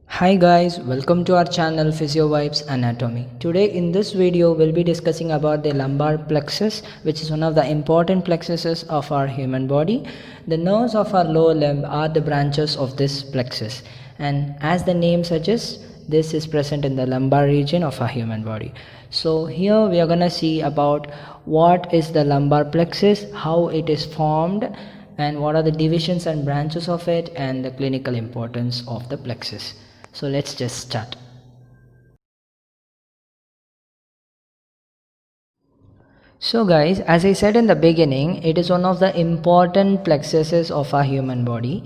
Hi guys, welcome to our channel Physio Vibes Anatomy. Today in this video we'll be discussing about the lumbar plexus, which is one of the important plexuses of our human body. The nerves of our lower limb are the branches of this plexus, and as the name suggests, this is present in the lumbar region of our human body. So here we are gonna see about what is the lumbar plexus, how it is formed, and what are the divisions and branches of it, and the clinical importance of the plexus. So let's just start. So guys, as I said in the beginning, it is one of the important plexuses of our human body.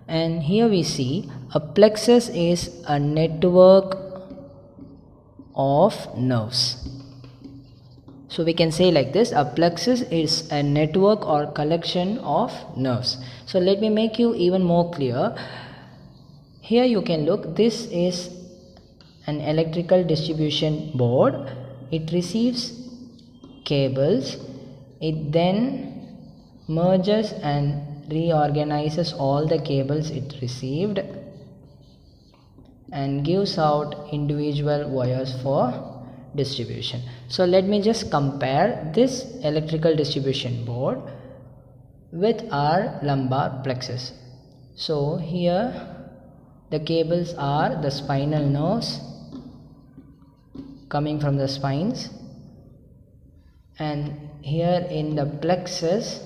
And here we see a plexus is a network of nerves. So we can say like this, a plexus is a network or collection of nerves. So let me make you even more clear. Here you can look, this is an electrical distribution board. It receives cables. It then merges and reorganizes all the cables it received and gives out individual wires for distribution. So let me just compare this electrical distribution board with our lumbar plexus. So here the cables are the spinal nerves coming from the spines, and here in the plexus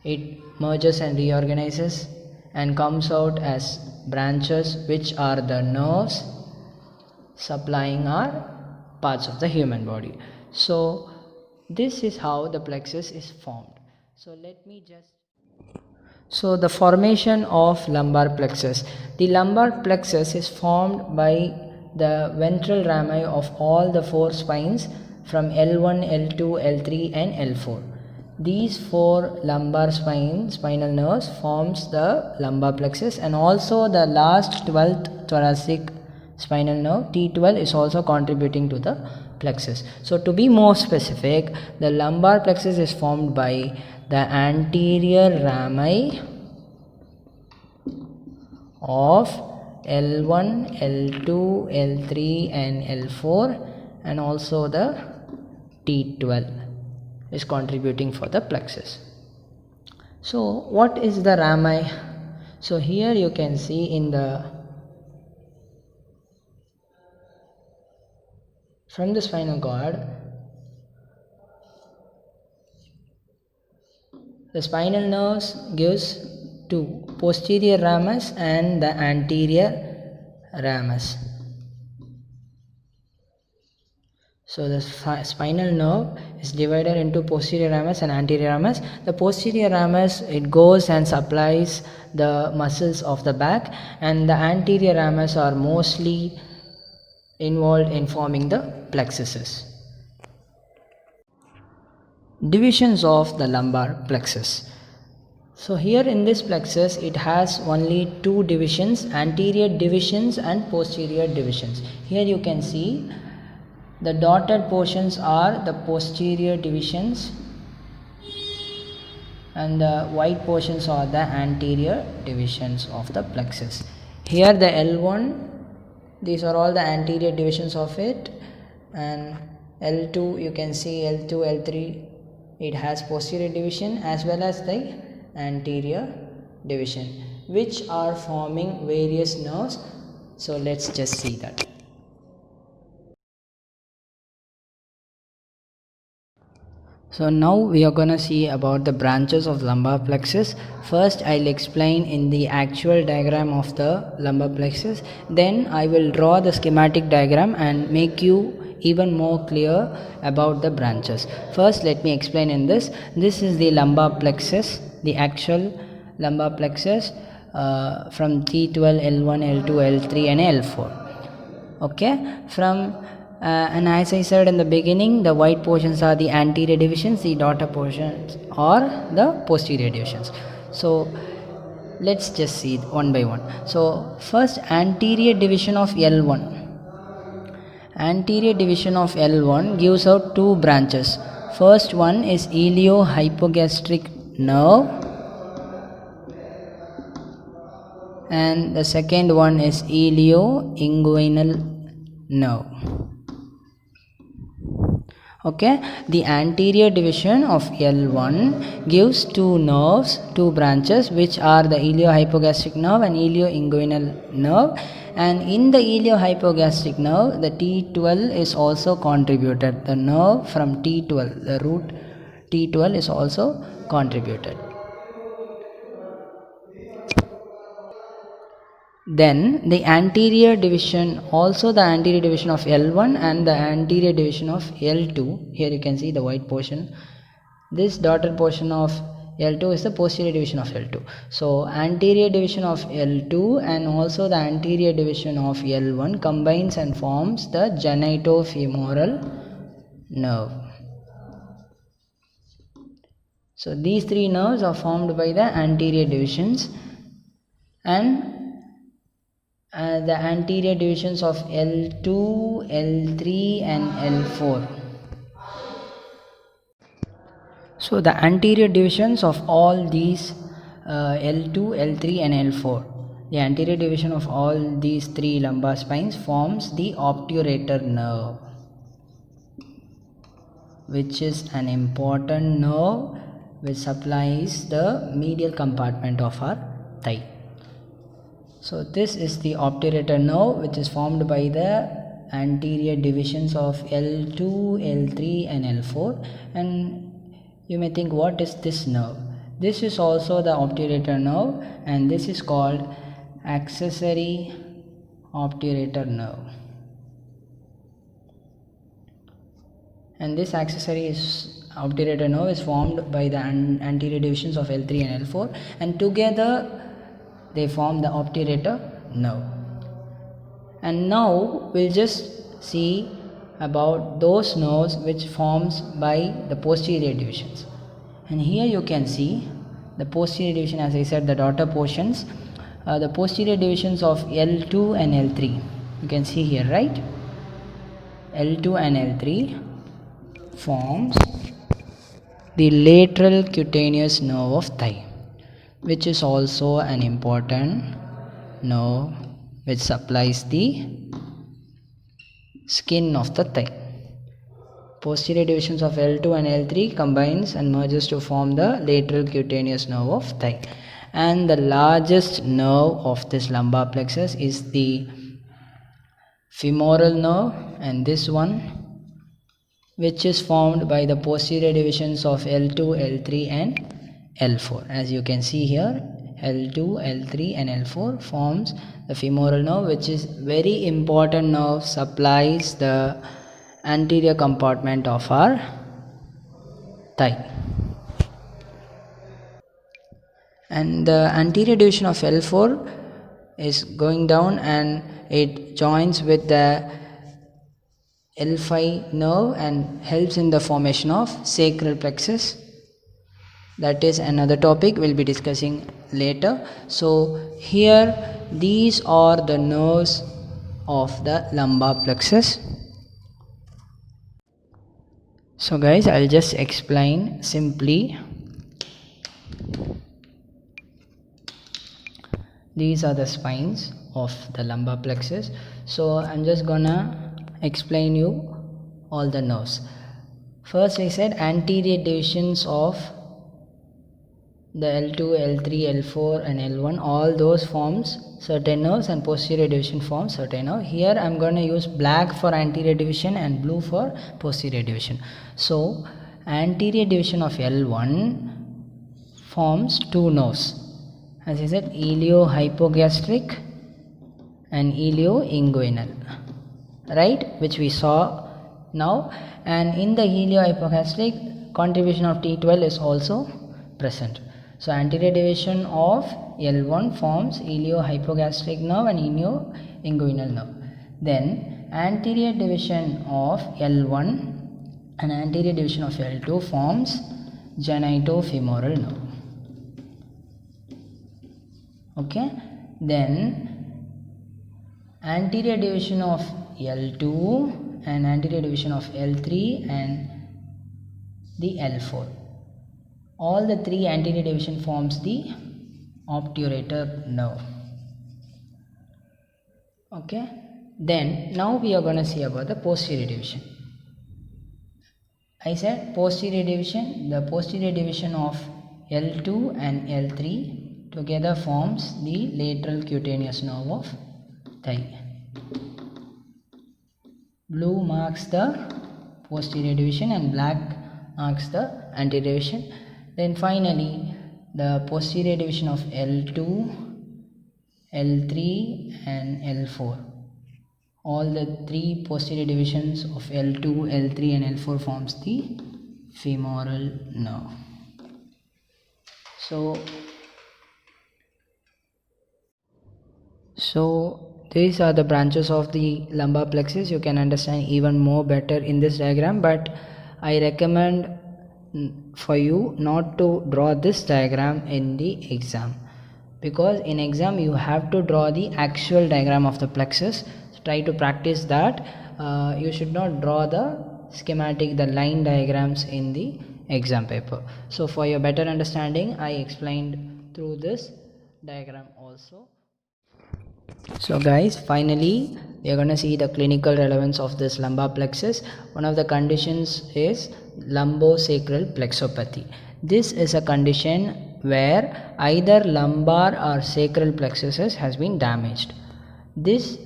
it merges and reorganizes and comes out as branches, which are the nerves supplying our parts of the human body. So this is how the plexus is formed. So the formation of lumbar plexus. The lumbar plexus is formed by the ventral rami of all the four spines from L1, L2, L3 and L4. These four lumbar spinal nerves forms the lumbar plexus, and also the last 12th thoracic spinal nerve T12 is also contributing to the plexus. So to be more specific, the lumbar plexus is formed by the anterior rami of L1, L2, L3 and L4, and also the T12 is contributing for the plexus. So what is the rami? So here you can see in the from the spinal cord, the spinal nerves gives two posterior ramus and the anterior ramus. So the spinal nerve is divided into posterior ramus and anterior ramus. The posterior ramus, it goes and supplies the muscles of the back, and the anterior ramus are mostly involved in forming the plexuses. Divisions of the lumbar plexus. So here in this plexus it has only two divisions, anterior divisions and posterior divisions. Here you can see the dotted portions are the posterior divisions and the white portions are the anterior divisions of the plexus. Here the L1, these are all the anterior divisions of it, and L2 you can see L2, L3, it has posterior division as well as the anterior division, which are forming various nerves. So let's just see that. So now we are gonna see about the branches of lumbar plexus. First I'll explain in the actual diagram of the lumbar plexus, then I will draw the schematic diagram and make you even more clear about the branches. First let me explain in this. This is the lumbar plexus, the actual lumbar plexus from T12, L1, L2, L3 and L4. Okay, and as I said in the beginning, the white portions are the anterior divisions, the dotted portions are the posterior divisions. So let's just see one by one. So first, anterior division of L1. Anterior division of L1 gives out two branches. First one is iliohypogastric nerve and the second one is ilioinguinal nerve. Okay, the anterior division of L1 gives two nerves, two branches, which are the iliohypogastric nerve and ilioinguinal nerve, and in the iliohypogastric nerve the T12 is also contributed. The nerve from T12, the root T12 is also contributed. Then the anterior division, also the anterior division of L1 and the anterior division of L2. Here you can see the white portion. This dotted portion of L2 is the posterior division of L2. So anterior division of L2 and also the anterior division of L1 combines and forms the genitofemoral nerve. So these three nerves are formed by the anterior divisions, and the anterior divisions of L2, L3 and L4. So the anterior divisions of all these L2, L3 and L4, the anterior division of all these three lumbar spines forms the obturator nerve, which is an important nerve which supplies the medial compartment of our thigh. So this is the obturator nerve, which is formed by the anterior divisions of L2, L3 and L4. And you may think, what is this nerve? This is also the obturator nerve, and this is called accessory obturator nerve. And this accessory obturator nerve is formed by the anterior divisions of L3 and L4, and together they form the obturator nerve. And now we'll just see about those nerves which forms by the posterior divisions. And here you can see the posterior division, as I said, the daughter portions, the posterior divisions of L2 and L3. You can see here, right? L2 and L3 forms the lateral cutaneous nerve of thigh, which is also an important nerve which supplies the skin of the thigh. Posterior divisions of L2 and L3 combines and merges to form the lateral cutaneous nerve of thigh. And the largest nerve of this lumbar plexus is the femoral nerve, and this one, which is formed by the posterior divisions of L2, L3 and L4. As you can see here, L2, L3 and L4 forms the femoral nerve, which is very important nerve, supplies the anterior compartment of our thigh. And the anterior division of L4 is going down and it joins with the L5 nerve and helps in the formation of sacral plexus. That is another topic we'll be discussing later. So here these are the nerves of the lumbar plexus. So guys, I'll just explain simply. These are the spines of the lumbar plexus. So I'm just gonna explain you all the nerves. First I said anterior divisions of the L2, L3, L4 and L1, all those forms certain nerves, and posterior division forms certain nerves. Here I am going to use black for anterior division and blue for posterior division. So anterior division of L1 forms two nerves, as I said, iliohypogastric and ilioinguinal, right, which we saw now. And in the iliohypogastric, contribution of T12 is also present. So anterior division of L1 forms iliohypogastric nerve and ilioinguinal nerve. Then anterior division of L1 and anterior division of L2 forms genitofemoral nerve. Okay. Then anterior division of L2 and anterior division of L3 and the L4. All the three anterior division forms the obturator nerve. Okay, then now we are going to see about the posterior division. I said posterior division, the posterior division of L2 and L3 together forms the lateral cutaneous nerve of thigh. Blue marks the posterior division and black marks the anterior division. Then finally the posterior division of L2, L3 and L4. All the three posterior divisions of L2, L3 and L4 forms the femoral nerve. So these are the branches of the lumbar plexus. You can understand even more better in this diagram, but I recommend for you not to draw this diagram in the exam, because in exam you have to draw the actual diagram of the plexus. So try to practice that. You should not draw the schematic, the line diagrams in the exam paper. So for your better understanding, I explained through this diagram also. So guys, finally we are going to see the clinical relevance of this lumbar plexus. One of the conditions is lumbosacral plexopathy. This is a condition where either lumbar or sacral plexuses has been damaged. This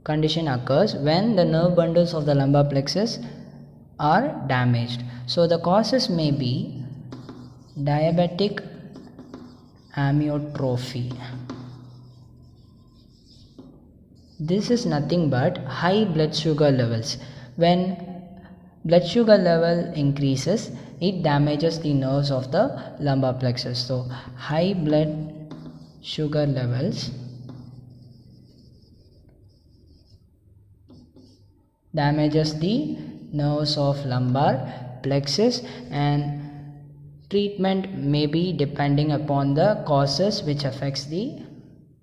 condition occurs when the nerve bundles of the lumbar plexus are damaged. So the causes may be diabetic amyotrophy. This is nothing but high blood sugar levels. When blood sugar level increases, it damages the nerves of the lumbar plexus. So high blood sugar levels damages the nerves of lumbar plexus, and treatment may be depending upon the causes which affects the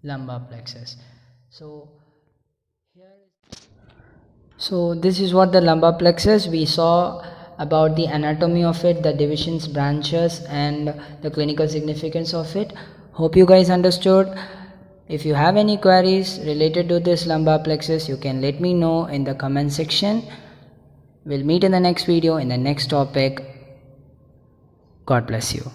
lumbar plexus. So this is what the lumbar plexus, we saw about the anatomy of it, the divisions, branches and the clinical significance of it. Hope you guys understood. If you have any queries related to this lumbar plexus, you can let me know in the comment section. We'll meet in the next video in the next topic. God bless you.